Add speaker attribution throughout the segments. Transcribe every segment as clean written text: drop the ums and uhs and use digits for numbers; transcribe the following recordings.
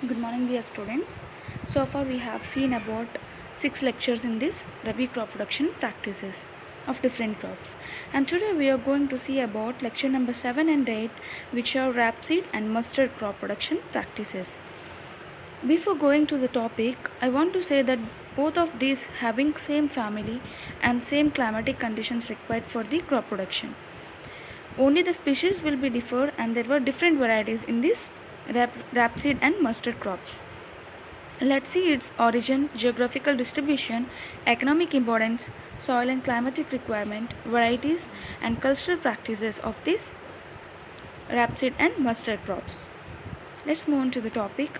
Speaker 1: Good morning, dear students. So far, we have seen about 6 lectures in this Rabi crop production practices of different crops. And today, we are going to see about lecture number 7 and 8, which are rapeseed and mustard crop production practices. Before going to the topic, I want to say that both of these having same family and same climatic conditions required for the crop production. Only the species will be differ, and there were different varieties in this rapeseed and mustard crops. Let's see its origin, geographical distribution, economic importance, soil and climatic requirement, varieties and cultural practices of this rapeseed and mustard crops. Let's move on to the topic.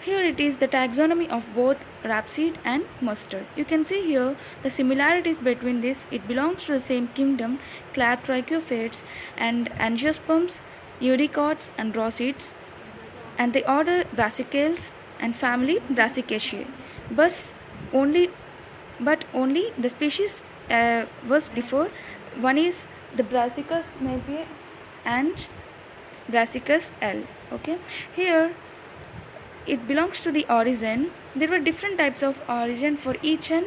Speaker 1: Here it is the taxonomy of both rapeseed and mustard. You can see here the similarities between this. It belongs to the same kingdom, clad trichophytes and angiosperms, eudicots and rosids, and the order Brassicales and family Brassicaceae. Only, but only the species was differ. One is the Brassicus napier and Brassicus L. Okay, here it belongs to the origin. There were different types of origin for each and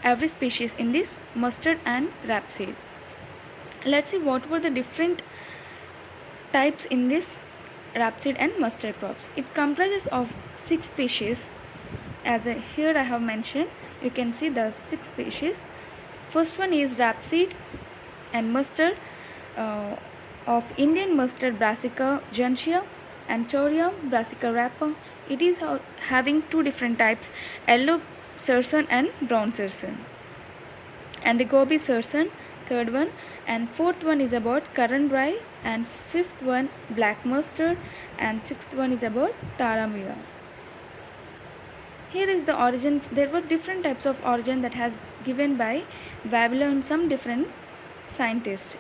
Speaker 1: every species in this mustard and rapeseed. Let's see what were the different types in this rapeseed and mustard crops. It comprises of 6 species. Here I have mentioned, you can see the 6 species. First one is rapeseed and mustard of Indian mustard Brassica gentiana and Toria Brassica rapa. It is having 2 different types, yellow cerson and brown cerson. And the Gobi cerson, third one, and fourth one is about Karan rye, and fifth one black mustard, and sixth one is about Taramira. Here is the origin. There were different types of origin that has given by Vabler and some different scientists.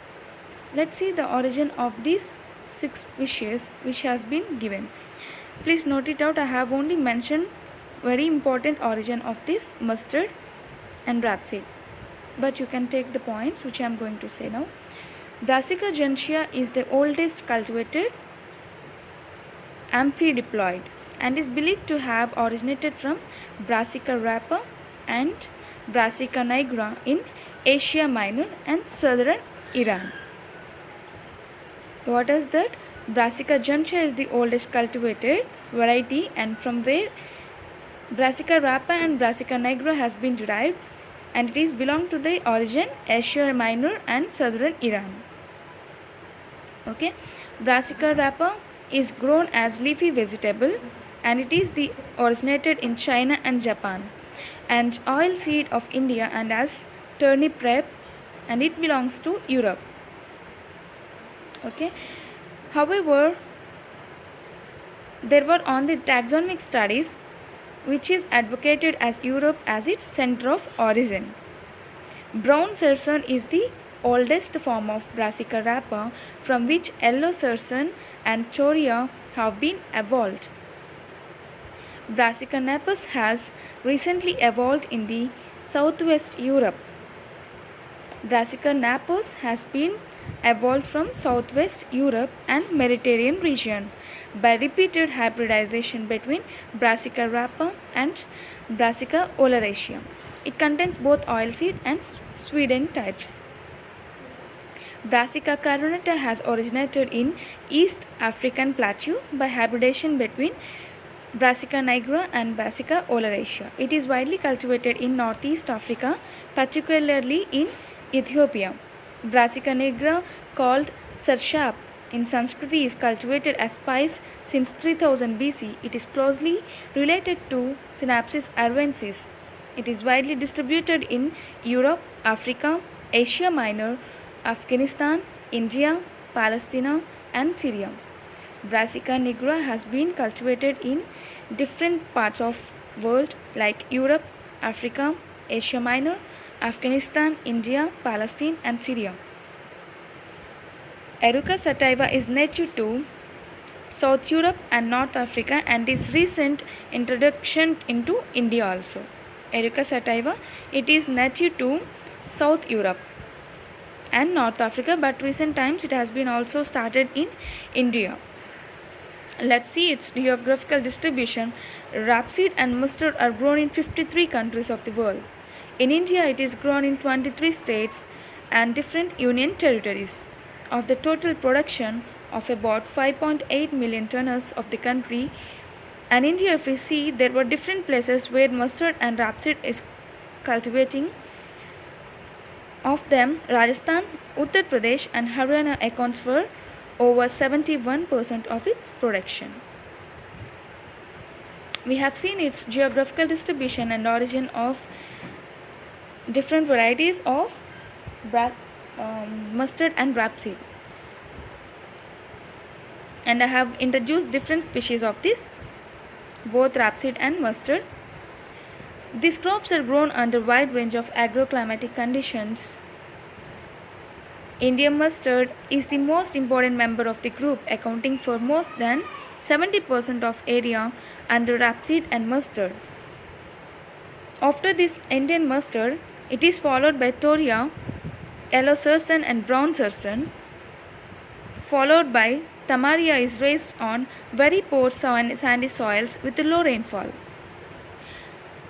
Speaker 1: Let's see the origin of these 6 species which has been given. Please note it out. I have only mentioned very important origin of this mustard and rapeseed, but you can take the points which I am going to say now. Brassica gentiana is the oldest cultivated amphidiploid and is believed to have originated from Brassica rapa and Brassica nigra in Asia Minor and southern Iran. What is that? Brassica gentiana is the oldest cultivated variety, and from where Brassica rapa and Brassica nigra has been derived, and it is belong to the origin Asia Minor and southern Iran. Okay, Brassica rapa is grown as leafy vegetable, and it is the originated in China and Japan, and oil seed of India and as turnip rep, and it belongs to Europe. Okay, however, there were on the taxonomic studies which is advocated as Europe as its center of origin. Brown cerson is the oldest form of Brassica rapa, from which yellow cerson and choria have been evolved. Brassica napus has recently evolved in the southwest Europe. Brassica napus has been evolved from southwest Europe and Mediterranean region by repeated hybridization between Brassica rapa and Brassica oleracea. It contains both oilseed and Sweden types. Brassica caronata has originated in East African plateau by hybridization between Brassica nigra and Brassica oleracea. It is widely cultivated in Northeast Africa, particularly in Ethiopia. Brassica nigra, called sarshap in Sanskrit, is cultivated as spice since 3000 BC. It is closely related to Synapsis arvensis. It is widely distributed in Europe, Africa, Asia Minor, Afghanistan, India, Palestine, and Syria. Brassica nigra has been cultivated in different parts of world like Europe, Africa, Asia Minor, Afghanistan, India, Palestine, and Syria. Eruca sativa is native to South Europe and North Africa, and its recent introduction into India also. Eruca sativa, it is native to South Europe and North Africa, but recent times it has been also started in India. Let's see its geographical distribution. Rapeseed and mustard are grown in 53 countries of the world. In India, it is grown in 23 states and different union territories. Of the total production of about 5.8 million tons of the country, and India, if we see, there were different places where mustard and rapeseed is cultivating. Of them, Rajasthan, Uttar Pradesh, and Haryana accounts for over 71% of its production. We have seen its geographical distribution and origin of different varieties of mustard and rapeseed. And I have introduced different species of this, both rapeseed and mustard. These crops are grown under wide range of agroclimatic conditions. Indian mustard is the most important member of the group, accounting for more than 70% of area under rapeseed and mustard. After this Indian mustard, it is followed by Toria, yellow surson and brown surson, followed by Tamaria is raised on very poor sandy soils with low rainfall.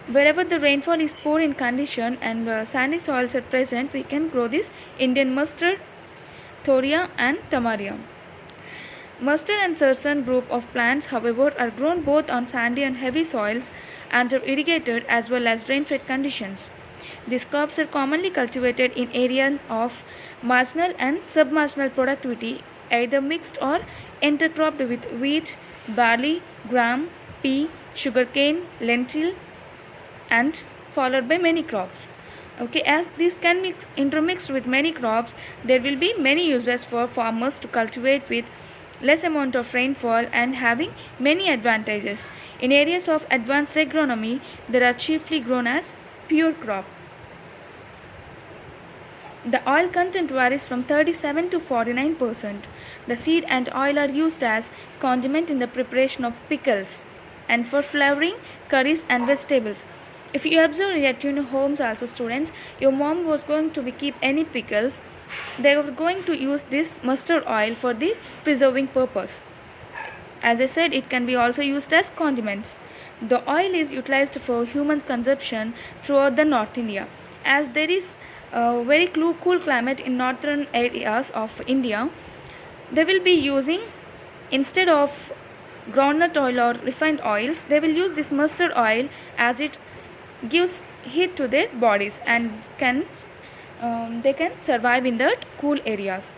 Speaker 1: Wherever the rainfall is poor in condition and sandy soils are present, we can grow this Indian mustard, Toria and Tamaria. Mustard and surson group of plants, however, are grown both on sandy and heavy soils and are irrigated as well as rain-fed conditions. These crops are commonly cultivated in areas of marginal and submarginal productivity, either mixed or intercropped with wheat, barley, gram, pea, sugarcane, lentil, and followed by many crops. Okay, as this can mix intermixed with many crops, there will be many uses for farmers to cultivate with less amount of rainfall and having many advantages. In areas of advanced agronomy, they are chiefly grown as pure crop. The oil content varies from 37 to 49%. The seed and oil are used as condiment in the preparation of pickles and for flavoring curries and vegetables. If you observe at your homes also, students, your mom was going to keep any pickles, they were going to use this mustard oil for the preserving purpose. As I said, it can be also used as condiments. The oil is utilized for human consumption throughout the North India. As there is a very cool climate in northern areas of India, they will be using, instead of groundnut oil or refined oils, they will use this mustard oil as it gives heat to their bodies and they can survive in the cool areas.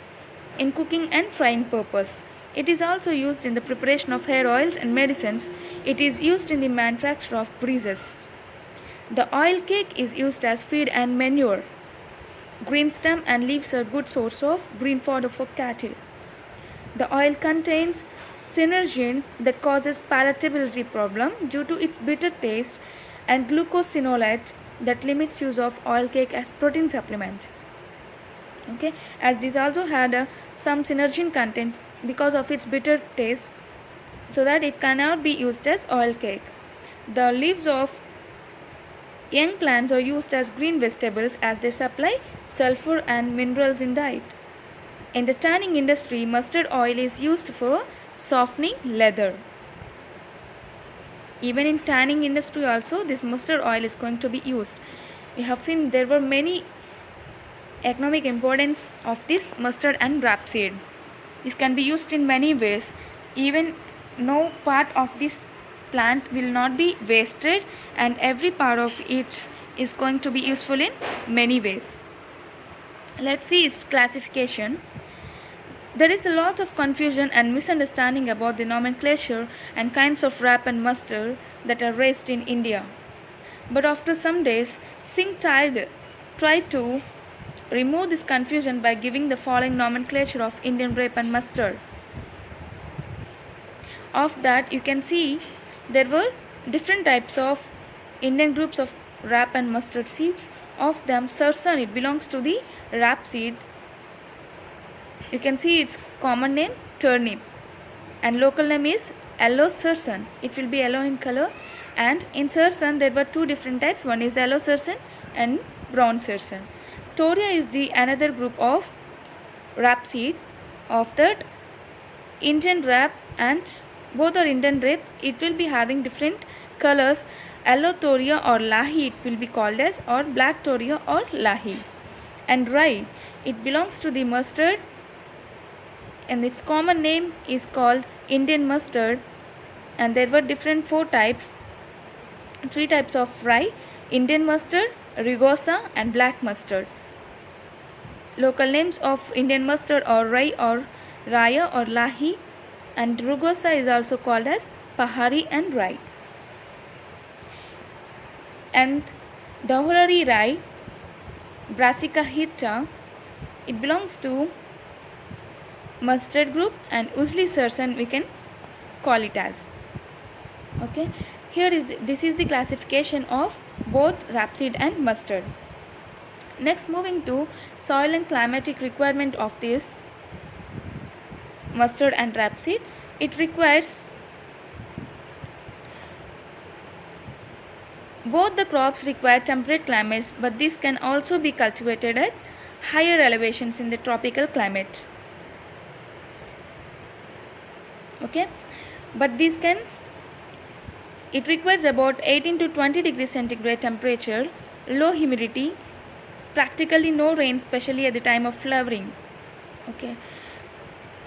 Speaker 1: In cooking and frying purpose, it is also used in the preparation of hair oils and medicines. It is used in the manufacture of greases. The oil cake is used as feed and manure. Green stem and leaves are good source of green fodder for cattle. The oil contains synergine that causes palatability problem due to its bitter taste, and glucosinolate that limits use of oil cake as protein supplement. Okay, as this also had some synergine content because of its bitter taste, so that it cannot be used as oil cake. The leaves of young plants are used as green vegetables as they supply sulfur and minerals in diet. In the tanning industry, mustard oil is used for softening leather. Even in tanning industry also, this mustard oil is going to be used. We have seen there were many economic importance of this mustard and rapeseed. This can be used in many ways. Even no part of this plant will not be wasted, and every part of it is going to be useful in many ways. Let's see its classification. There is a lot of confusion and misunderstanding about the nomenclature and kinds of rape and mustard that are raised in India. But after some days, Singh tried to remove this confusion by giving the following nomenclature of Indian rape and mustard. Of that, you can see there were different types of Indian groups of rape and mustard seeds. Of them, surson, it belongs to the rape seed. You can see its common name turnip, and local name is yellow surson. It will be yellow in color, and in surson there were two different types. One is yellow surson and brown surson. Toria is the another group of rapeseed. Of that, Indian rape and Both are Indian rape. It will be having different colors. Yellow toria or lahi it will be called as, or black toria or lahi. And rye, it belongs to the mustard, and its common name is called Indian mustard. And there were different three types of rye: Indian mustard, rugosa and black mustard. Local names of Indian mustard are rye or raya or lahi, and rugosa is also called as pahari and rye. And Dahulari rye, Brassica hitta, it belongs to mustard group, and Usli Sarsan we can call it as. Okay, this is the classification of both rapeseed and mustard. Next, moving to soil and climatic requirement of this mustard and rapeseed. It requires, both the crops require temperate climates, but these can also be cultivated at higher elevations in the tropical climate. Okay, but it requires about 18 to 20 degrees centigrade temperature, low humidity, practically no rain, especially at the time of flowering. Okay,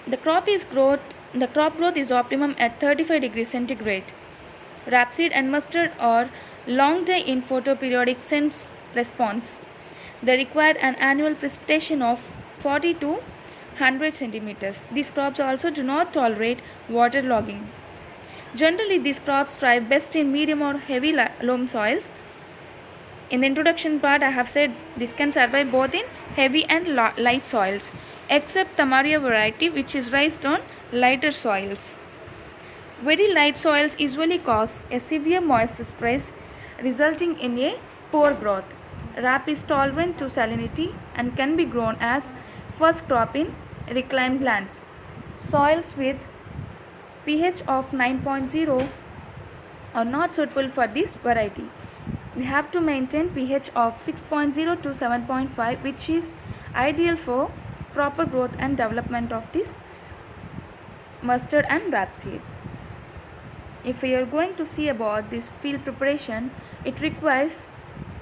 Speaker 1: the crop growth is optimum at 35 degrees centigrade. Rapeseed and mustard are long day in photoperiodic sense response. They require an annual precipitation of 40 to 100 centimeters. These crops also do not tolerate waterlogging. Generally, these crops thrive best in medium or heavy loam soils. In the introduction part, I have said this can survive both in heavy and light soils, except Tamaria variety, which is raised on lighter soils. Very light soils usually cause a severe moisture stress, resulting in a poor growth. Rape is tolerant to salinity and can be grown as first crop in reclaimed lands. Soils with pH of 9.0 are not suitable for this variety. We have to maintain pH of 6.0 to 7.5, which is ideal for proper growth and development of this mustard and rapeseed. If we are going to see about this field preparation, it requires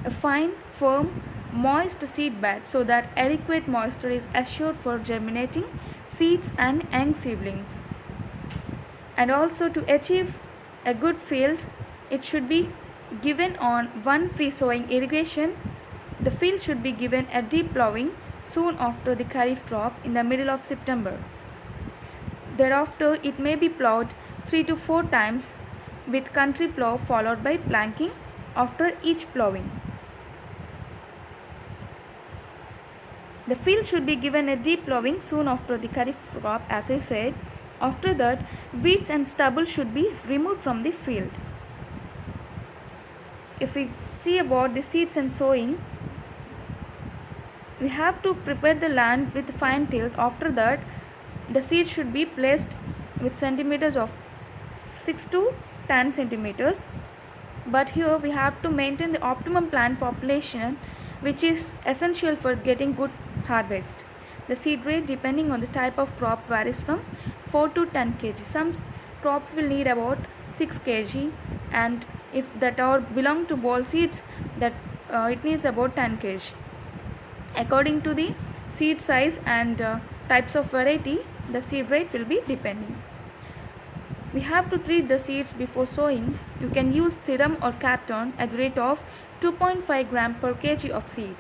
Speaker 1: a fine, firm, moist seed bed so that adequate moisture is assured for germinating seeds and young seedlings. And also, to achieve a good field, it should be given on one pre-sowing irrigation. The field should be given a deep ploughing soon after the kharif crop in the middle of September. Thereafter, it may be ploughed 3 to 4 times with country plough followed by planking after each ploughing. The field should be given a deep ploughing soon after the kharif crop, as I said. After that, weeds and stubble should be removed from the field. If we see about the seeds and sowing, we have to prepare the land with fine tilt. After that, the seed should be placed with centimeters of 6 to 10 centimeters. But here we have to maintain the optimum plant population, which is essential for getting good harvest. The seed rate, depending on the type of crop, varies from 4 to 10 kg. Some crops will need about 6 kg, and if that are belong to ball seeds, that it needs about 10 kg. According to the seed size and types of variety, the seed rate will be depending. We have to treat the seeds before sowing. You can use Thiram or Capton at the rate of 2.5 gram per kg of seed.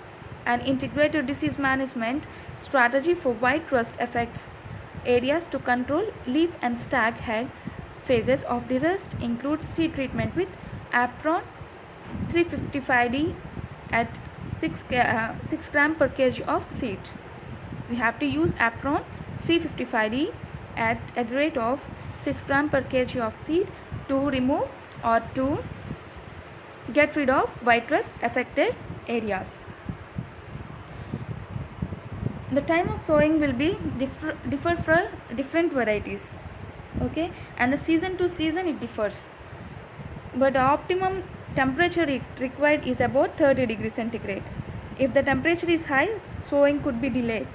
Speaker 1: An integrated disease management strategy for white rust affects areas to control leaf and stag head phases of the rust includes seed treatment with Apron 355D at 6 gram per kg of seed. We have to use Apron 355D at the rate of 6 gram per kg of seed to remove or to get rid of white rust affected areas. The time of sowing will be differ for different varieties, okay, and the season to season it differs, but the optimum temperature required is about 30 degrees centigrade. If the temperature is high, sowing could be delayed.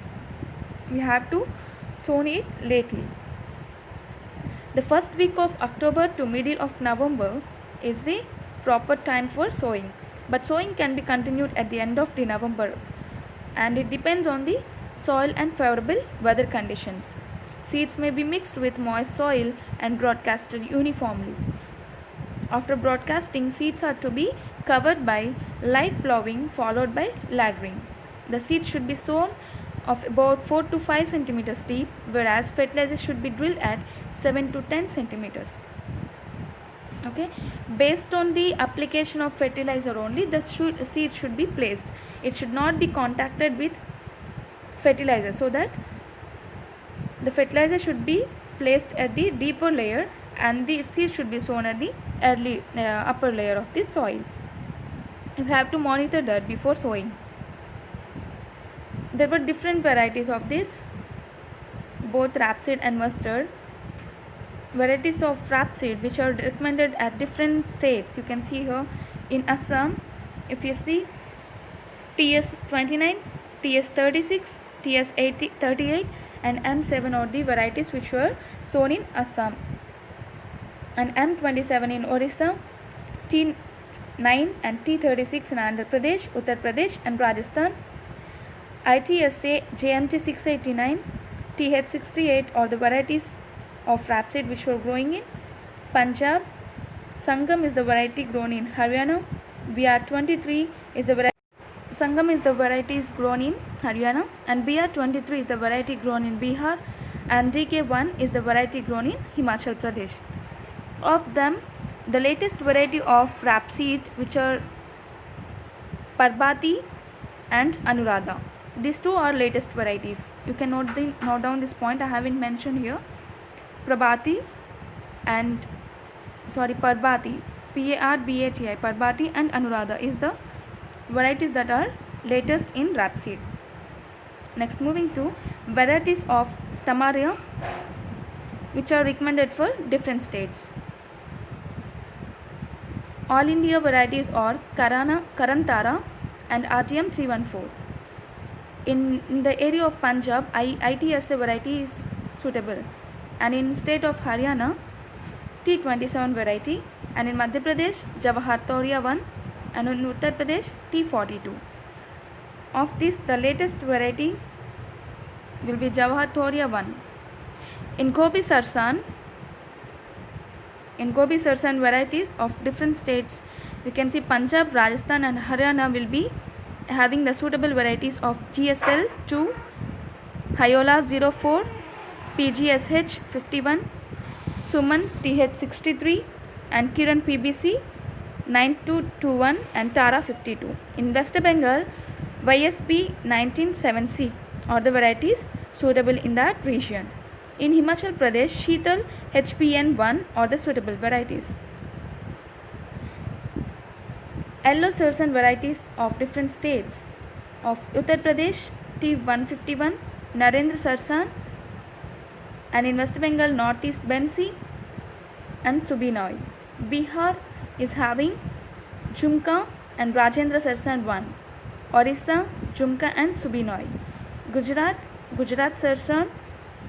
Speaker 1: We have to sow it lately. The first week of October to middle of November is the proper time for sowing, but sowing can be continued at the end of the November, and it depends on the soil and favorable weather conditions. Seeds may be mixed with moist soil and broadcasted uniformly. After broadcasting, seeds are to be covered by light plowing followed by laddering. The seeds should be sown of about 4 to 5 centimeters deep, whereas fertilizer should be drilled at 7 to 10 centimeters. Okay, based on the application of fertilizer only, the seed should be placed. It should not be contacted with fertilizer, so that the fertilizer should be placed at the deeper layer and the seed should be sown at the upper layer of the soil. You have to monitor that before sowing. There were different varieties of this, both rapeseed and mustard. Varieties of rapeseed which are recommended at different states. You can see here in Assam, if you see TS29, TS36, TS38 and M7 are the varieties which were sown in Assam, and M27 in Orissa, T9 and T36 in Andhra Pradesh, Uttar Pradesh and Rajasthan. ITSA JMT 689, TH68 are the varieties of rapeseed which were growing in Punjab. Sangam is the variety grown in Haryana. BR23 is the variety. Sangam is the varieties grown in Haryana, and BR23 is the variety grown in Bihar, and DK1 is the variety grown in Himachal Pradesh. Of them, the latest variety of rapeseed which are Parbati and Anuradha. These two are latest varieties. You can note down this point. I haven't mentioned here. Parbati, Parbati, Parbati and Anuradha is the varieties that are latest in rapeseed. Next, moving to varieties of Tamaria which are recommended for different states. All India varieties are Karantara and RTM 314. In the area of Punjab, ITSA variety is suitable, and in state of Haryana, T27 variety, and in Madhya Pradesh, Jawahar Toria 1, and in Uttar Pradesh, T42. Of this, the latest variety will be Jawahar Toria 1. In Gobi Sarsan varieties of different states, we can see Punjab, Rajasthan and Haryana will be having the suitable varieties of GSL 2, Hyola 04, PGSH 51, Suman TH 63 and Kiran PBC 9221 and Tara 52. In West Bengal, YSB 197C are the varieties suitable in that region. In Himachal Pradesh, Sheetal HPN 1 are the suitable varieties. Yellow Sarsan varieties of different states of Uttar Pradesh, T151, Narendra Sarsan, and in West Bengal, Northeast Bensi and Subinoy. Bihar is having Jhumka and Rajendra Sarsan 1. Orissa, Jhumka and Subinoy. Gujarat Sarsan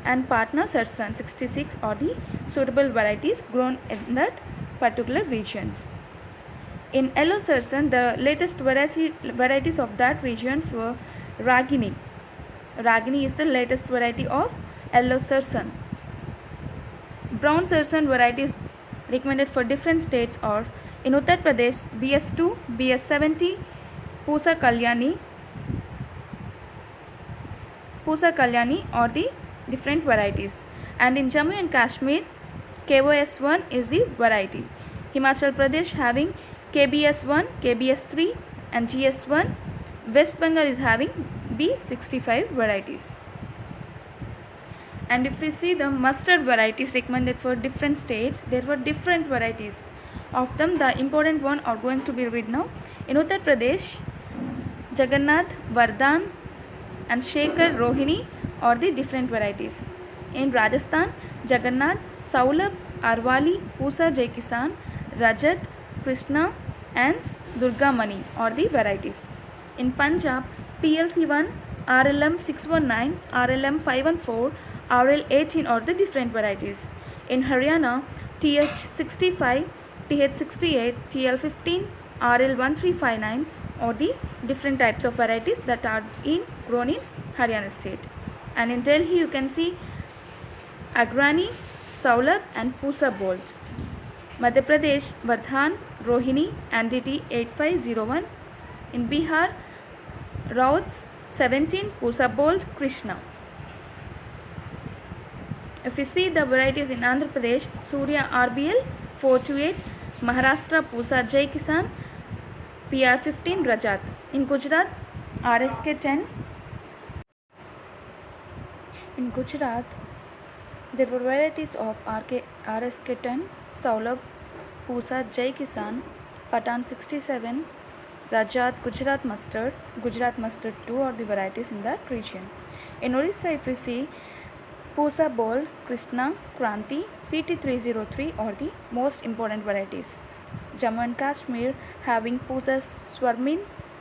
Speaker 1: and Patna Sarsan 66 are the suitable varieties grown in that particular regions. In Yellow Sarsan, the latest varieties of that regions were Ragini. Ragini is the latest variety of Yellow Sarsan. Brown Sarsan varieties recommended for different states are in Uttar Pradesh, BS2, BS70, Pusa Kalyani are the different varieties, and in Jammu and Kashmir, KOS1 is the variety. Himachal Pradesh having KBS1, KBS3 and GS1. West Bengal is having B65 varieties. And if we see the mustard varieties recommended for different states, there were different varieties. Of them, the important one are going to be read now. In Uttar Pradesh, Jagannath, Vardhan and Shekhar Rohini are the different varieties. In Rajasthan, Jagannath, Saulabh, Arwali, Pusa Jai Kisan, Rajat, Krishna and Durga Mani are the varieties. In Punjab, TLC1, RLM 619, RLM 514, RL18 are the different varieties. In Haryana, TH65, TH68, TL15, RL1359 are the different types of varieties that are grown in Haryana state. And in Delhi you can see Agrani, Saulabh and Pusa Bold. Madhya Pradesh, Vardhan, Rohini and DT 8501. In Bihar, Rauds 17, Pusa Bold, Krishna. If we see the varieties in Andhra Pradesh, Surya RBL 428, Maharashtra Pusa Jai Kisan, PR15 Rajat. In Gujarat, RSK 10. In Gujarat, there were varieties of RSK 10, Saulabh, Pusa Jai Kisan, Patan 67, Rajat, Gujarat Mustard 2 are the varieties in that region. In Orissa, if we see Pusa Bold, Krishna, Kranti, PT303 are the most important varieties. Jammu and Kashmir having Pusa Swarmin,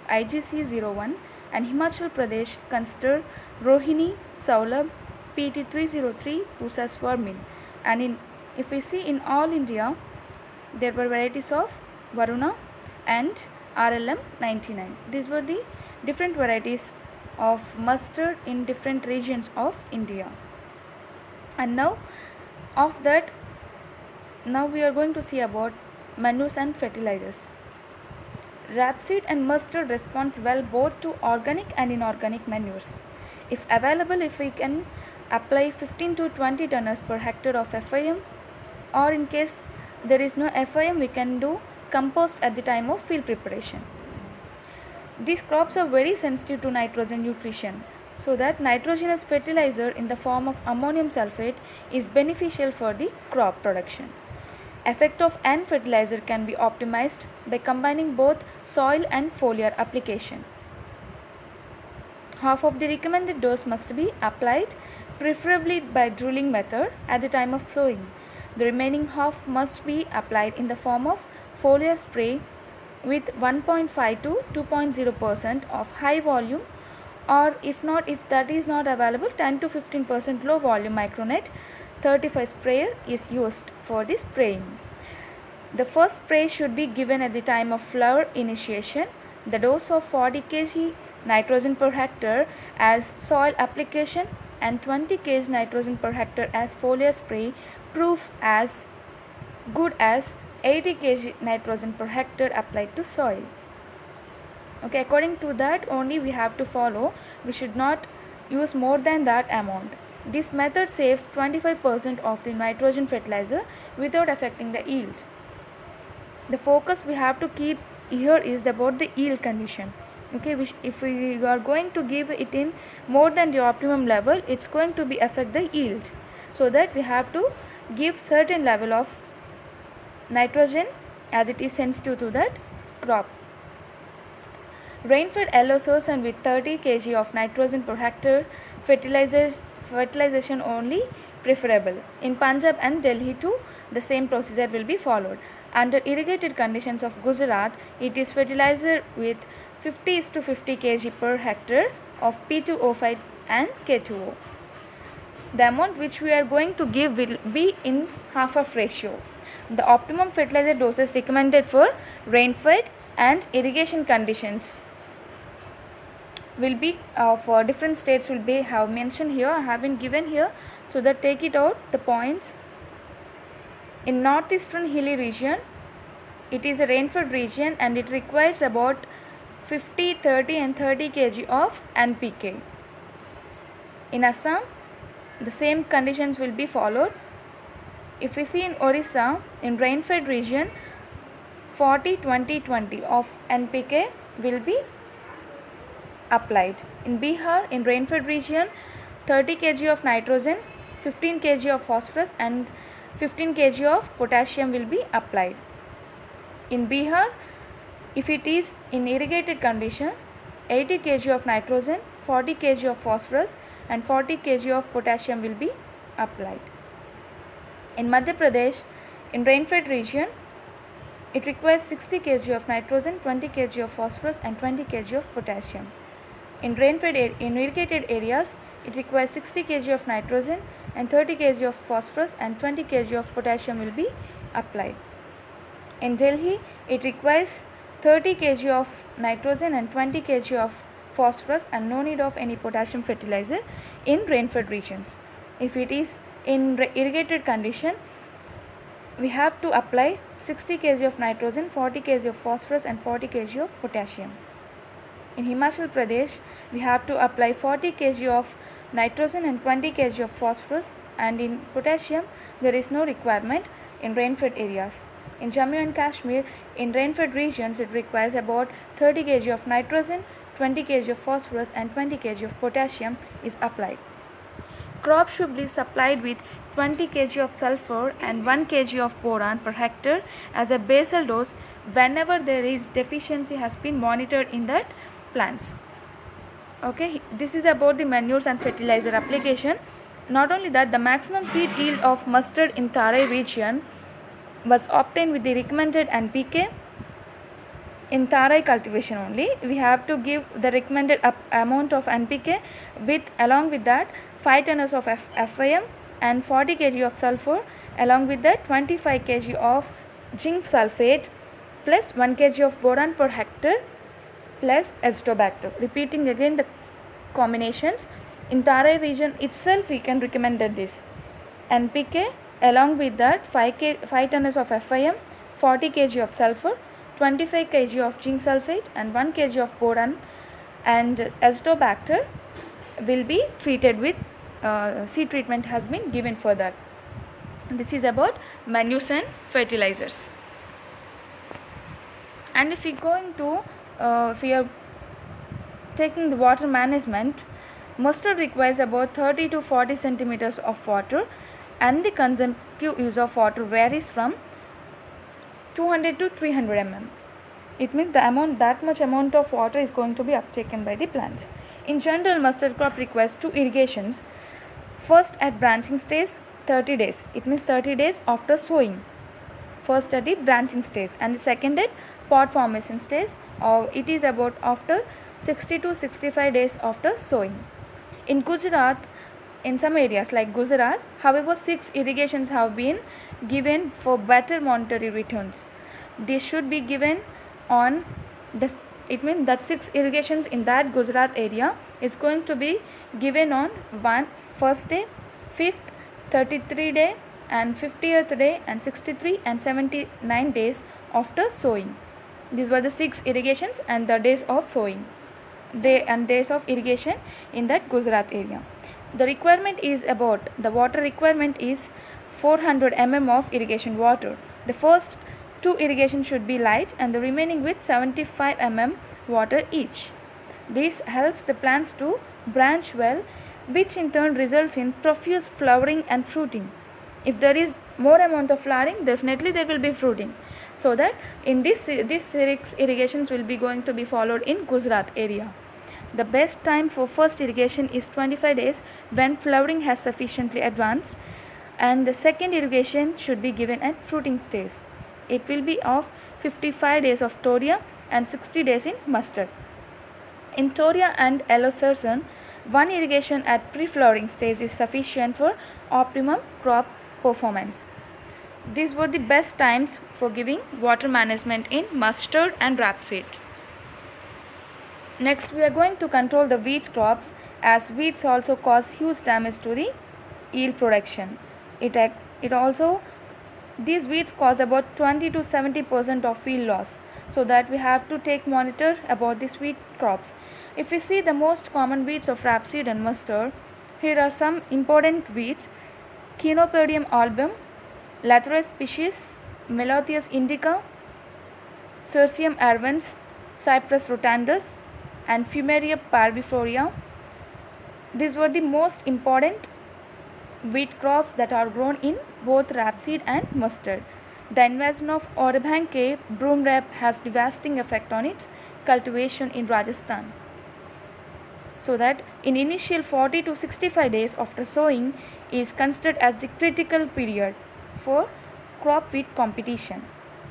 Speaker 1: IGC01 and Himachal Pradesh consider Rohini, Saulabh, PT303, Pusa Swarmin. And if we see in all India, there were varieties of Varuna and RLM 99. These were the different varieties of mustard in different regions of India. And now we are going to see about manures and fertilizers. Rapeseed and mustard responds well both to organic and inorganic manures. If available, if we can apply 15 to 20 tons per hectare of FIM, or in case there is no FIM, we can do compost at the time of field preparation. These crops are very sensitive to nitrogen nutrition, so that nitrogenous fertilizer in the form of ammonium sulfate is beneficial for the crop production. Effect of N fertilizer can be optimized by combining both soil and foliar application. Half of the recommended dose must be applied, preferably by drilling method, at the time of sowing. The remaining half must be applied in the form of foliar spray with 1.5 to 2.0% of high volume, or if that is not available, 10 to 15% low volume micronet 35 sprayer is used for the spraying. The first spray should be given at the time of flower initiation. The dose of 40 kg nitrogen per hectare as soil application and 20 kg nitrogen per hectare as foliar spray prove as good as 80 kg nitrogen per hectare applied to soil. Okay, according to that only we have to follow. We should not use more than that amount. This method saves 25% of the nitrogen fertilizer without affecting the yield. The focus we have to keep here is about the yield condition. Okay, if we are going to give it in more than the optimum level, it's going to be affect the yield. So that we have to give certain level of nitrogen as it is sensitive to that crop. Rain-fed yellow and with 30 kg of nitrogen per hectare, fertilization only preferable. In Punjab and Delhi too, the same procedure will be followed. Under irrigated conditions of Gujarat, it is fertilizer with 50 to 50 kg per hectare of P2O5 and K2O. The amount which we are going to give will be in half of ratio. The optimum fertilizer doses recommended for rain-fed and irrigation conditions will be for different states will be have mentioned here. I have been given here, so that take it out the points. In northeastern hilly region, it is a rainfed region and it requires about 50, 30 and 30 kg of NPK. In Assam, the same conditions will be followed. If we see in Orissa, in rain-fed region, 40, 20, 20 of NPK will be applied. In Bihar, in rain-fed region, 30 kg of nitrogen, 15 kg of phosphorus and 15 kg of potassium will be applied. In Bihar, if it is in irrigated condition, 80 kg of nitrogen, 40 kg of phosphorus and 40 kg of potassium will be applied. In Madhya Pradesh, in rain-fed region, it requires 60 kg of nitrogen, 20 kg of phosphorus and 20 kg of potassium. In irrigated areas, it requires 60 kg of nitrogen and 30 kg of phosphorus and 20 kg of potassium will be applied. In Delhi, it requires 30 kg of nitrogen and 20 kg of phosphorus and no need of any potassium fertilizer in rainfed regions. If it is in irrigated condition, we have to apply 60 kg of nitrogen, 40 kg of phosphorus and 40 kg of potassium. In Himachal Pradesh, we have to apply 40 kg of nitrogen and 20 kg of phosphorus, and in potassium there is no requirement in rainfed areas. In Jammu and Kashmir, in rainfed regions, it requires about 30 kg of nitrogen, 20 kg of phosphorus and 20 kg of potassium is applied. Crops should be supplied with 20 kg of sulfur and 1 kg of boron per hectare as a basal dose whenever there is deficiency has been monitored in that plants. Okay, this is about the manures and fertilizer application. Not only that, the maximum seed yield of mustard in Tarai region was obtained with the recommended NPK. In Tarai cultivation only, we have to give the recommended amount of NPK along with that 5 tons of FIM and 40 kg of sulfur, along with that 25 kg of zinc sulfate plus 1 kg of boron per hectare plus azotobacter. Repeating again the combinations, in Tarai region itself we can recommend this NPK along with that 5 tons of FIM, 40 kg of sulfur, 25 kg of zinc sulfate and 1 kg of boron, and azotobacter will be treated with seed treatment has been given for that. This is about manures and fertilizers. And if we going to if we are taking the water management, mustard requires about 30 to 40 centimeters of water, and the consumptive use of water varies from 200 to 300 mm. It means that much amount of water is going to be uptaken by the plants. In general, mustard crop requires 2 irrigations. First at branching stage 30 days. It means 30 days after sowing. First at the branching stage, and the second at pod formation stage, or it is about after 60 to 65 days after sowing. In Gujarat, in some areas like Gujarat, however, 6 irrigations have been given for better monetary returns. This should be given on this. It means that 6 irrigations in that Gujarat area is going to be given on first day, 5th, 33 day and 50th day and 63 and 79 days after sowing. These were the 6 irrigations and the days of sowing. Days of irrigation in that Gujarat area. The water requirement is 400 mm of irrigation water. The first 2 irrigations should be light and the remaining with 75 mm water each. This helps the plants to branch well, which in turn results in profuse flowering and fruiting. If there is more amount of flowering, definitely there will be fruiting. So that in this 6 irrigations will be going to be followed in Gujarat area. The best time for first irrigation is 25 days when flowering has sufficiently advanced, and the second irrigation should be given at fruiting stage. It will be of 55 days of Toria and 60 days in mustard. In Toria and yellow sarsen, 1 irrigation at pre-flowering stage is sufficient for optimum crop performance. These were the best times for giving water management in mustard and rapeseed. Next, we are going to control the wheat crops, as weeds also cause huge damage to the yield production. These weeds cause about 20 to 70% of field loss, so that we have to take monitor about these wheat crops. If we see the most common weeds of rapeseed and mustard, here are some important weeds: Chenopodium album, Lathyrus species, Melotheus indica, Cirsium arvens, Cyprus rotundus, and Fumaria parvifolia. These were the most important wheat crops that are grown in both rapeseed and mustard. The invasion of Orabanke broom rape has devastating effect on its cultivation in Rajasthan. So that in initial 40 to 65 days after sowing is considered as the critical period for crop weed competition.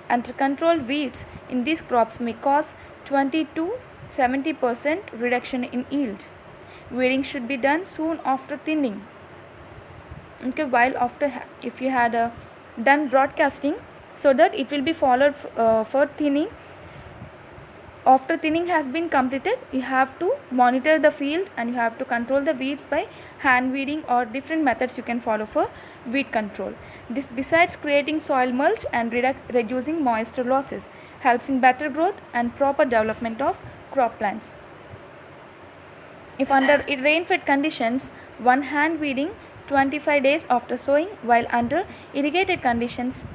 Speaker 1: And to control weeds in these crops may cause 20 to 70% reduction in yield. Weeding should be done soon after thinning. Okay, while after if you had done broadcasting, so that it will be followed for thinning. After thinning has been completed, you have to monitor the field and you have to control the weeds by hand weeding or different methods you can follow for weed control. This, besides creating soil mulch and reducing moisture losses, helps in better growth and proper development of crop plants. If under rain-fed conditions, one hand weeding 25 days after sowing, while under irrigated conditions,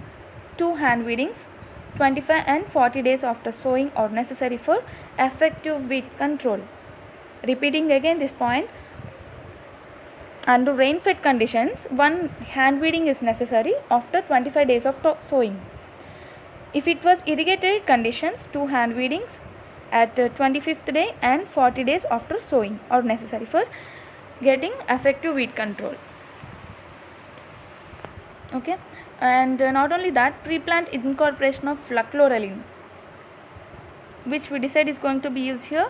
Speaker 1: 2 hand weedings 25 and 40 days after sowing are necessary for effective weed control. Repeating again this point, under rain-fed conditions, one hand weeding is necessary after 25 days of sowing. If it was irrigated conditions, 2 hand weedings at 25th day and 40 days after sowing are necessary for getting effective weed control. Okay, and not only that, pre-plant incorporation of flucloraline, which we decide is going to be used here.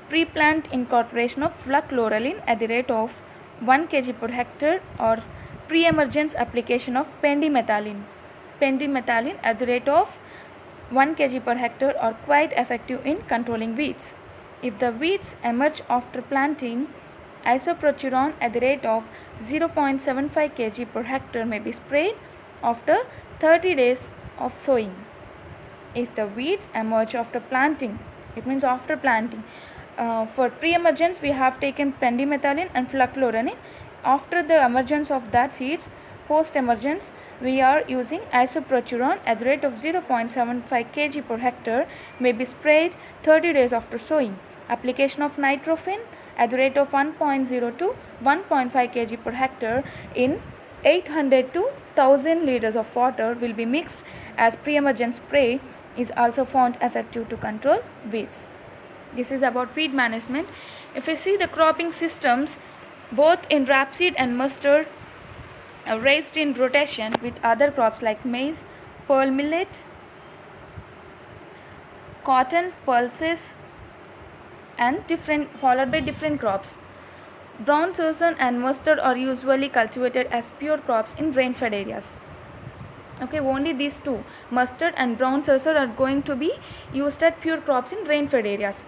Speaker 1: Pre-plant incorporation of flucloraline at the rate of 1 kg per hectare, or pre-emergence application of pendimethalin. Pendimethalin at the rate of 1 kg per hectare are quite effective in controlling weeds. If the weeds emerge after planting, isoproteron at the rate of 0.75 kg per hectare may be sprayed after 30 days of sowing. If the weeds emerge after planting, it means after planting. For pre-emergence, we have taken pendimethalin and flucloraline. After the emergence of that seeds, post-emergence, we are using isoproteron at the rate of 0.75 kg per hectare may be sprayed 30 days after sowing. Application of nitrofen at the rate of 1.0 to 1.5 kg per hectare in 800 to 1000 liters of water will be mixed as pre-emergent spray is also found effective to control weeds. This is about weed management. If we see the cropping systems, both in rapeseed and mustard are raised in rotation with other crops like maize, pearl millet, cotton, pulses, and followed by different crops. Brown surson and mustard are usually cultivated as pure crops in rain-fed areas. Okay, only these two, mustard and brown surson, are going to be used as pure crops in rain-fed areas.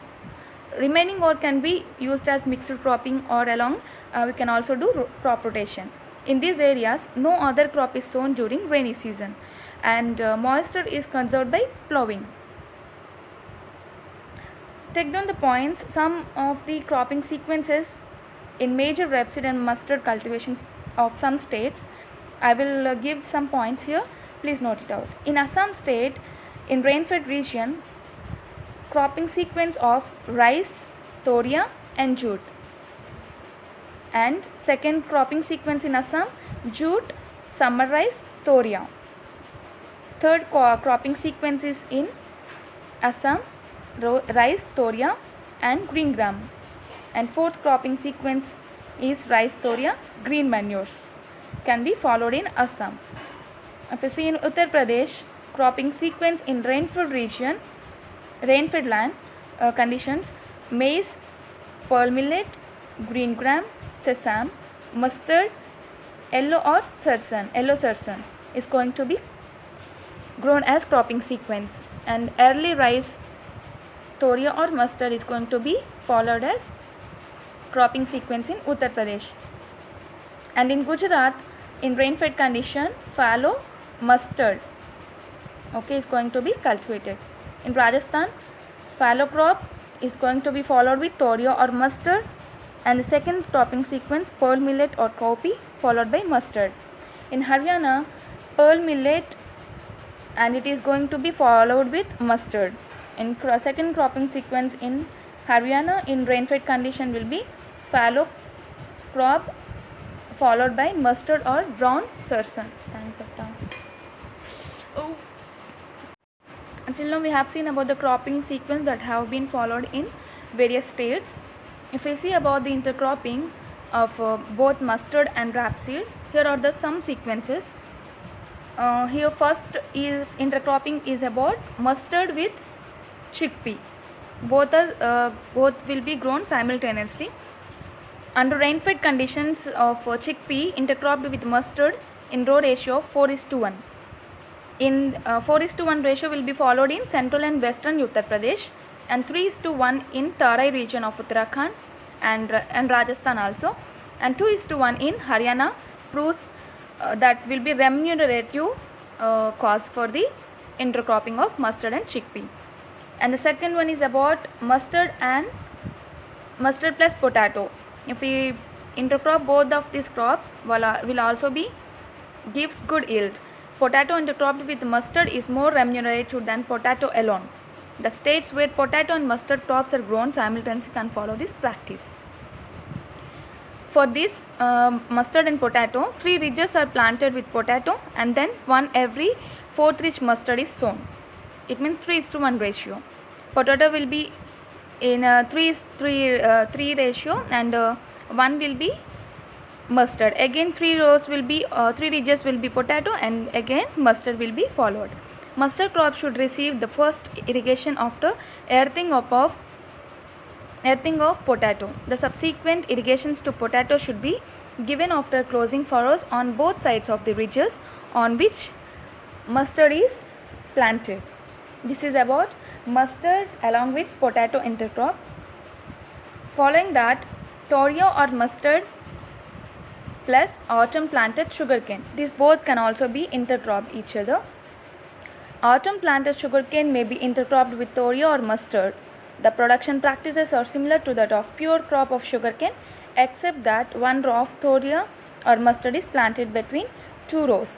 Speaker 1: Remaining or can be used as mixed cropping, or along we can also do crop rotation. In these areas, no other crop is sown during rainy season, and moisture is conserved by ploughing. Take down the points. Some of the cropping sequences in major rapeseed and mustard cultivations of some states. I will give some points here. Please note it out. In Assam state, in rain-fed region, cropping sequence of rice, toria, and jute. And second cropping sequence in Assam, jute, summer rice, toria. Third cropping sequence is in Assam, rice, toria, and green gram. And fourth cropping sequence is rice, toria, green manures. Can be followed in Assam. If you see in Uttar Pradesh, cropping sequence in rain-fed region, rain-fed land conditions, maize, pearl millet, green gram, sesame, mustard, yellow surson is going to be grown as cropping sequence, and early rice, toria or mustard is going to be followed as cropping sequence in Uttar Pradesh. And in Gujarat, in rain-fed condition, fallow, mustard, okay, is going to be cultivated. In Rajasthan, fallow crop is going to be followed with toria or mustard, and the second cropping sequence, pearl millet or cowpea, followed by mustard. In Haryana, pearl millet, and it is going to be followed with mustard. In second cropping sequence in Haryana in rain-fed condition will be fallow crop followed by mustard or brown surson. Thanks, Atta. Oh. Until now we have seen about the cropping sequence that have been followed in various states. If we see about the intercropping of both mustard and rapeseed, here are the some sequences. Here first is intercropping is about mustard with chickpea. Both will be grown simultaneously. Under rainfed conditions of chickpea intercropped with mustard in row ratio of 4:1. In 4:1 ratio will be followed in central and western Uttar Pradesh, and 3:1 in Tarai region of Uttarakhand and Rajasthan also, and 2:1 in Haryana proves that will be remunerative cause for the intercropping of mustard and chickpea. And the second one is about mustard and mustard plus potato. If we intercrop both of these crops, will also be gives good yield. Potato intercropped with mustard is more remunerative than potato alone. The states where potato and mustard crops are grown simultaneously can follow this practice. For this mustard and potato, 3 ridges are planted with potato, and then 1 every 4th ridge mustard is sown. It means 3:1 ratio. Potato will be in 3 ratio, and 1 will be mustard. Again 3 rows will be 3 ridges will be potato, and again mustard will be followed. Mustard crop should receive the first irrigation after earthing of potato. The subsequent irrigations to potato should be given after closing furrows on both sides of the ridges on which mustard is planted. This is about mustard along with potato intercrop. Following that, toria or mustard plus autumn planted sugarcane. These both can also be intercropped each other. Autumn planted sugarcane may be intercropped with toria or mustard. The production practices are similar to that of pure crop of sugarcane, except that 1 row of toria or mustard is planted between 2 rows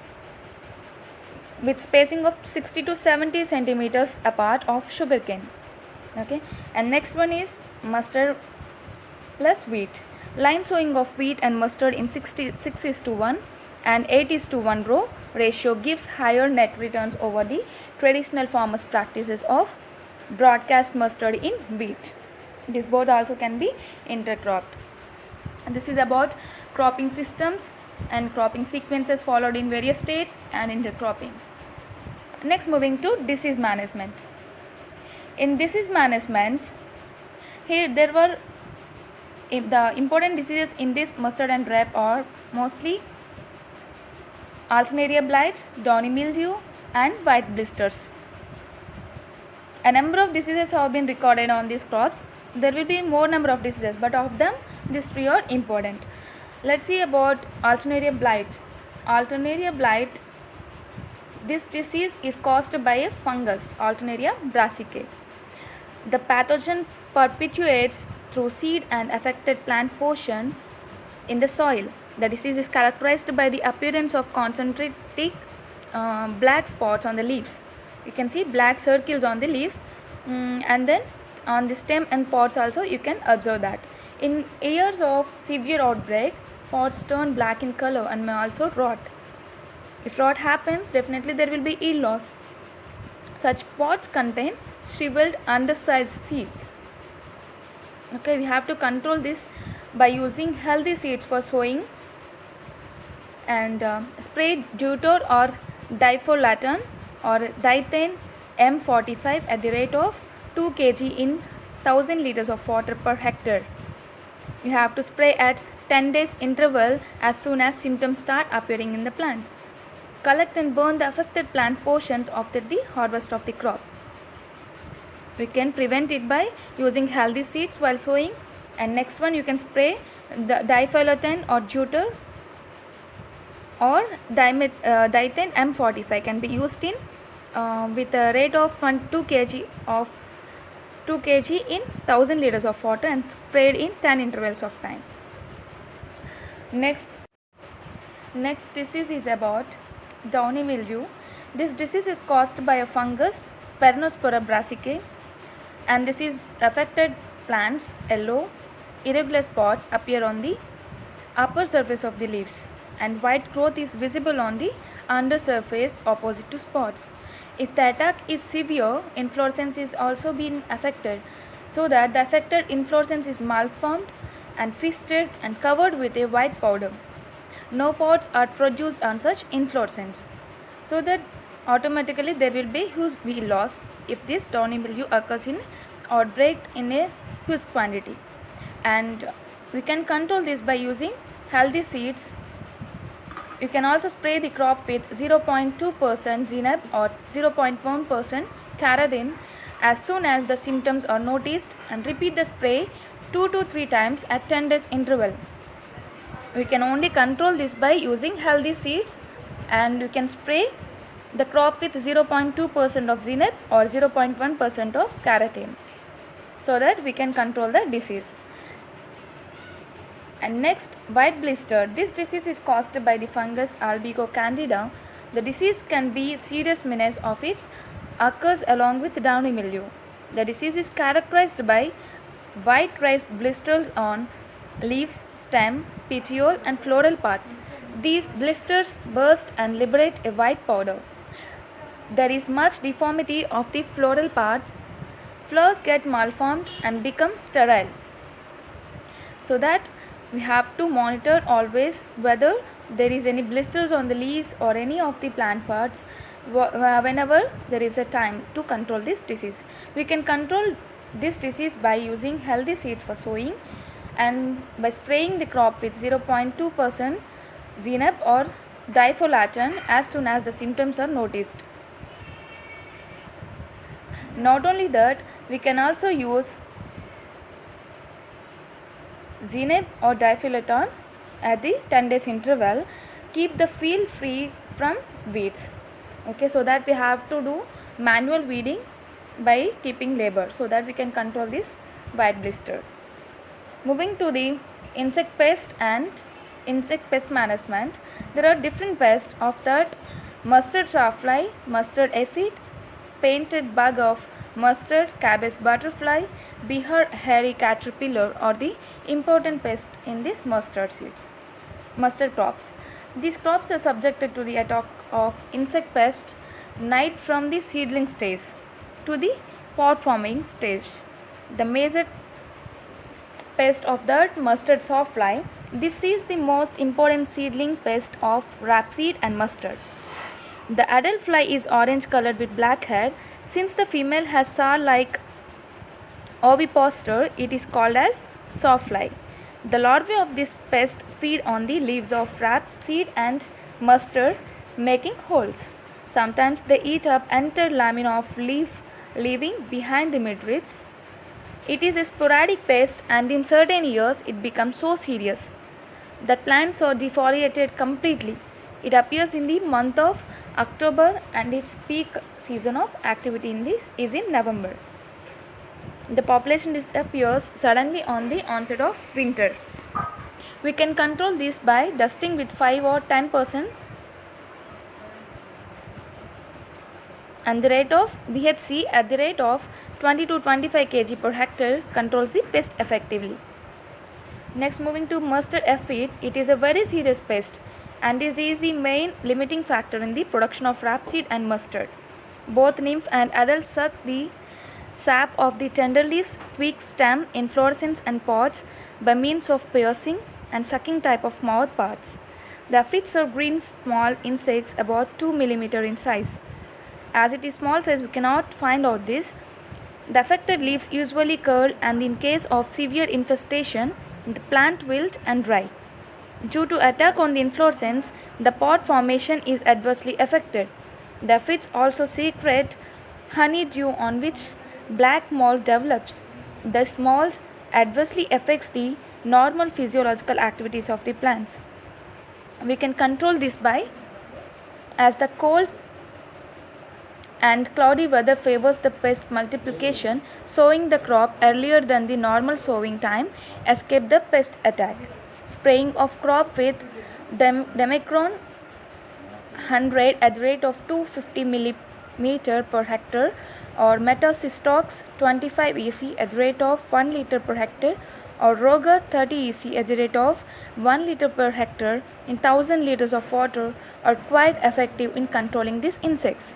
Speaker 1: with spacing of 60 to 70 centimeters apart of sugarcane. Okay, and next one is mustard plus wheat. Line sowing of wheat and mustard in 6:1 and 8:1 row ratio gives higher net returns over the traditional farmers' practices of broadcast mustard in wheat. This both also can be intercropped. And this is about cropping systems and cropping sequences followed in various states and intercropping. Next, moving to disease management. In disease management, here there were the important diseases in this mustard and rape are mostly Alternaria blight, downy mildew, and white blisters. A number of diseases have been recorded on these crops. There will be more number of diseases, but of them these 3 are important. Let's see about Alternaria blight. Alternaria blight, this disease is caused by a fungus, Alternaria brassicae. The pathogen perpetuates through seed and affected plant portion in the soil. The disease is characterized by the appearance of concentric black spots on the leaves. You can see black circles on the leaves, and then on the stem and pods also you can observe that. In years of severe outbreak, pods turn black in color and may also rot. If rot happens, definitely there will be yield loss. Such pods contain shriveled undersized seeds. Okay, we have to control this by using healthy seeds for sowing, and spray Deuter or difolaton or Dithane M45 at the rate of 2 kg in 1000 liters of water per hectare. You have to spray at 10 days interval as soon as symptoms start appearing in the plants. Collect and burn the affected plant portions after the harvest of the crop. We can prevent it by using healthy seeds while sowing. And next one, you can spray the difolaton or Deuter or Dithane M45 can be used in with a rate of 2 kg in 1000 liters of water and sprayed in 10 intervals of time. Next disease is about downy mildew. This disease is caused by a fungus, Peronospora brassicae, and this is affected plants. Yellow irregular spots appear on the upper surface of the leaves, and white growth is visible on the undersurface opposite to spots. If the attack is severe, inflorescence is also being affected, so that the affected inflorescence is malformed and twisted and covered with a white powder. No pods are produced on such inflorescence, so that automatically there will be huge yield loss if this downy mildew occurs in outbreak in a huge quantity. And We can control this by using healthy seeds. You can also spray the crop with 0.2% Zenab or 0.1% Caradin as soon as the symptoms are noticed, and repeat the spray 2 to 3 times at 10 days interval. We can only control this by using healthy seeds, and you can spray the crop with 0.2% of Zenab or 0.1% of Caradin so that we can control the disease. And next, white blister. This disease is caused by the fungus Albigo candida. The disease can be a serious menace of its occurs along with downy mildew. The disease is characterized by white raised blisters on leaves, stem, petiole and floral parts. These blisters burst and liberate a white powder. There is much deformity of the floral part. Flowers get malformed and become sterile. So that we have to monitor always whether there is any blisters on the leaves or any of the plant parts whenever there is a time to control this disease. We can control this disease by using healthy seeds for sowing and by spraying the crop with 0.2% Zenab or Difolaton as soon as the symptoms are noticed. Not only that, we can also use Zenab or Difolaton at the 10 days interval. Keep the field free from weeds. Okay, so that we have to do manual weeding by keeping labor so that we can control this white blister. Moving to the insect pest and insect pest management, there are different pests of that: mustard sawfly, mustard aphid, painted bug of mustard, cabbage butterfly, beaver hairy caterpillar are the important pests in these mustard crops. These crops are subjected to the attack of insect pests night from the seedling stage to the pod forming stage. The major pest of that mustard sawfly. This is the most important seedling pest of rapeseed and mustard. The adult fly is orange colored with black hair. Since the female has saw-like ovipositor, it is called as sawfly. The larvae of this pest feed on the leaves of rapeseed and mustard, making holes. Sometimes they eat up entire lamina of leaf, leaving behind the midribs. It is a sporadic pest, and in certain years it becomes so serious that plants are defoliated completely. It appears in the month of October and its peak season of activity is in November. The population disappears suddenly on the onset of winter. We can control this by dusting with 5 or 10% and the rate of BHC at the rate of 20 to 25 kg per hectare controls the pest effectively. Next, moving to mustard aphid, it is a very serious pest and is the main limiting factor in the production of rapeseed and mustard. Both nymph and adult suck the sap of the tender leaves, twigs, stem, inflorescence and pods by means of piercing and sucking type of mouth parts. The aphids are green small insects about 2 mm in size. As it is small size, we cannot find out this. The affected leaves usually curl, and in case of severe infestation, the plant wilt and dry. Due to attack on the inflorescence, the pod formation is adversely affected. The aphids also secrete honeydew on which black mold develops. This mold adversely affects the normal physiological activities of the plants. We can control this by, as the cold and cloudy weather favors the pest multiplication, sowing the crop earlier than the normal sowing time escape the pest attack. Spraying of crop with Demicron 100 at the rate of 250 mm per hectare or Metacystox 25 EC at the rate of 1 liter per hectare or Roger 30 EC at the rate of 1 liter per hectare in 1000 liters of water are quite effective in controlling these insects.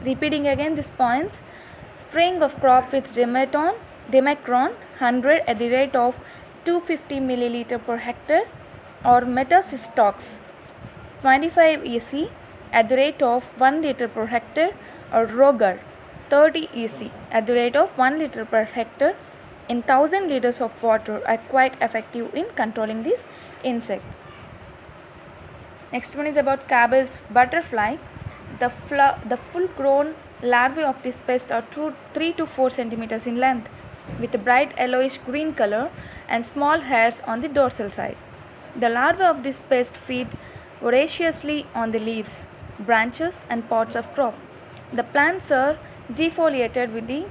Speaker 1: Repeating again these points: spraying of crop with Demicron 100 at the rate of 250 milliliter per hectare or Metacystox 25 EC at the rate of 1 liter per hectare or Roger 30 EC at the rate of 1 liter per hectare in 1000 liters of water are quite effective in controlling this insect. Next one is about cabbage butterfly. The full grown larvae of this pest are 3 to 4 centimeters in length with a bright yellowish green color and small hairs on the dorsal side. The larvae of this pest feed voraciously on the leaves, branches and pods of crop. The plants are defoliated, with the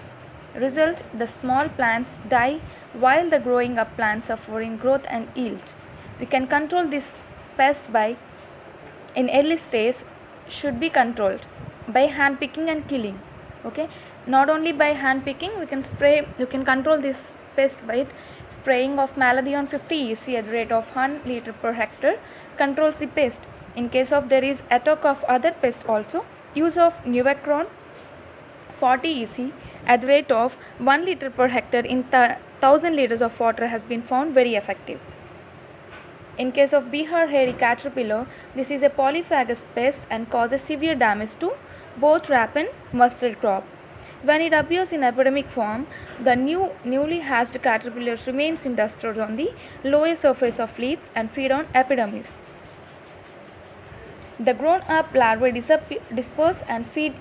Speaker 1: result the small plants die while the growing up plants suffer in growth and yield. We can control this pest by in early stage should be controlled by hand picking and killing. Okay, not only by hand picking, you can control this pest by spraying of Malathion 50 EC at the rate of 100 liter per hectare controls the pest. In case of there is attack of other pests also, use of Nuvecron 40 EC at the rate of 1 liter per hectare in 1000 liters of water has been found very effective. In case of Bihar hairy caterpillar, this is a polyphagous pest and causes severe damage to both rape and mustard crop. When it appears in epidemic form, the newly hatched caterpillars remains in dusters on the lower surface of leaves and feed on epidermis. The grown-up larvae disperse and feed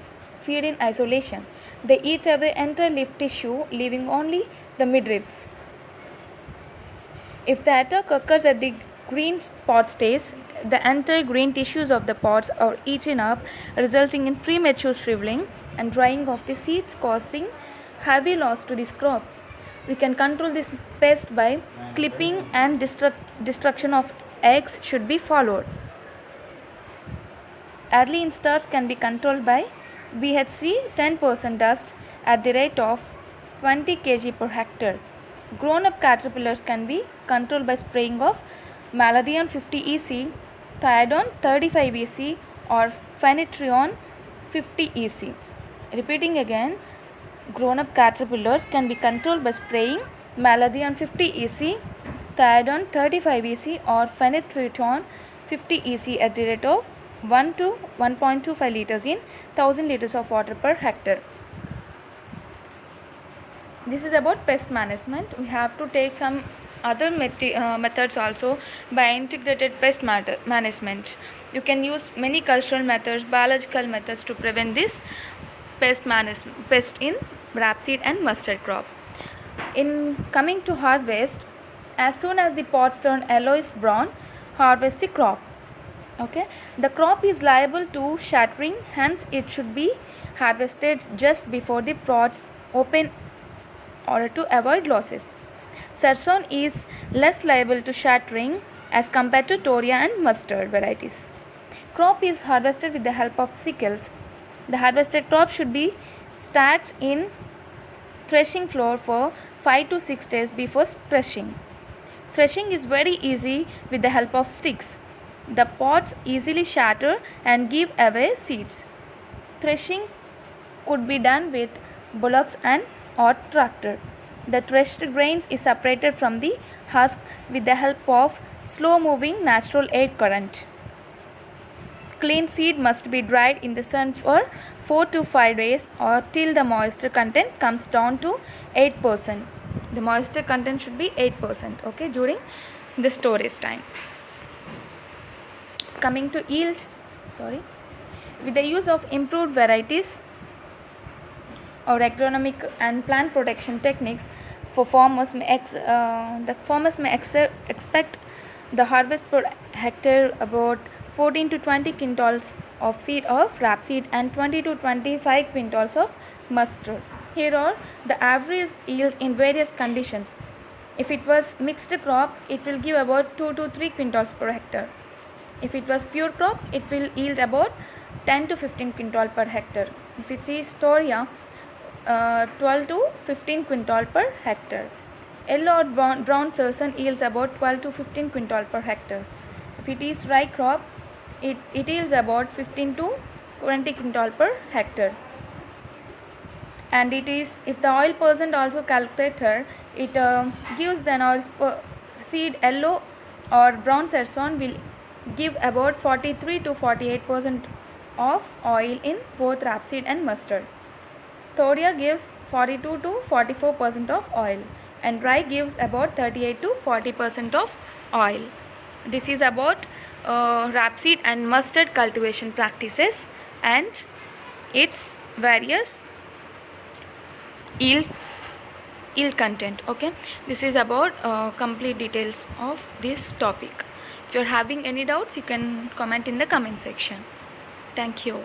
Speaker 1: in isolation. They eat away entire leaf tissue, leaving only the midribs. If the attack occurs at the green pod stage, the entire green tissues of the pods are eaten up, resulting in premature shriveling and drying of the seeds, causing heavy loss to this crop. We can control this pest by clipping, and destruction of eggs should be followed. Early instars can be controlled by BHC 10% dust at the rate of 20 kg per hectare. Grown-up caterpillars can be controlled by spraying of Malathion 50 EC, Thiodon 35 EC or Phenetrion 50 EC. Repeating again, grown-up caterpillars can be controlled by spraying Malathion 50 EC, Thiodon 35 EC or Phenetrion 50 EC at the rate of 1 to 1.25 liters in 1000 liters of water per hectare. This is about pest management. We have to take some other methods also by integrated pest management. You can use many cultural methods, biological methods to prevent this pest in rapeseed and mustard crop. In coming to harvest, as soon as the pods turn yellowish brown, harvest the crop. Okay, the crop is liable to shattering, hence it should be harvested just before the pods open in order to avoid losses. Sarson is less liable to shattering as compared to Toria and mustard varieties. Crop is harvested with the help of sickles. The harvested crop should be stacked in threshing floor for 5 to 6 days before threshing. Threshing is very easy with the help of sticks. The pods easily shatter and give away seeds. Threshing could be done with bullocks and or tractor. The threshed grains is separated from the husk with the help of slow moving natural air current. Clean seed must be dried in the sun for 4 to 5 days or till the moisture content comes down to 8%. The moisture content should be 8%, okay, during the storage time. Coming to yield, with the use of improved varieties or agronomic and plant protection techniques, farmers may expect the harvest per hectare about 14 to 20 quintals of seed of rapeseed and 20 to 25 quintals of mustard. Here are the average yields in various conditions. If it was mixed crop, it will give about 2 to 3 quintals per hectare. If it was pure crop, it will yield about 10 to 15 quintal per hectare. If it is Toria, 12 to 15 quintal per hectare. Yellow or brown Sarson yields about 12 to 15 quintal per hectare. If it is rye crop, it yields about 15 to 20 quintal per hectare. And it is, if the oil percent also calculated, it gives the oil seed yellow or brown Sarson will give about 43 to 48% of oil in both rapeseed and mustard. Toria gives 42 to 44% of oil. and rye gives about 38 to 40% of oil. This is about rapeseed and mustard cultivation practices and its various yield content. Okay, this is about complete details of this topic. If you're having any doubts, you can comment in the comment section. Thank you.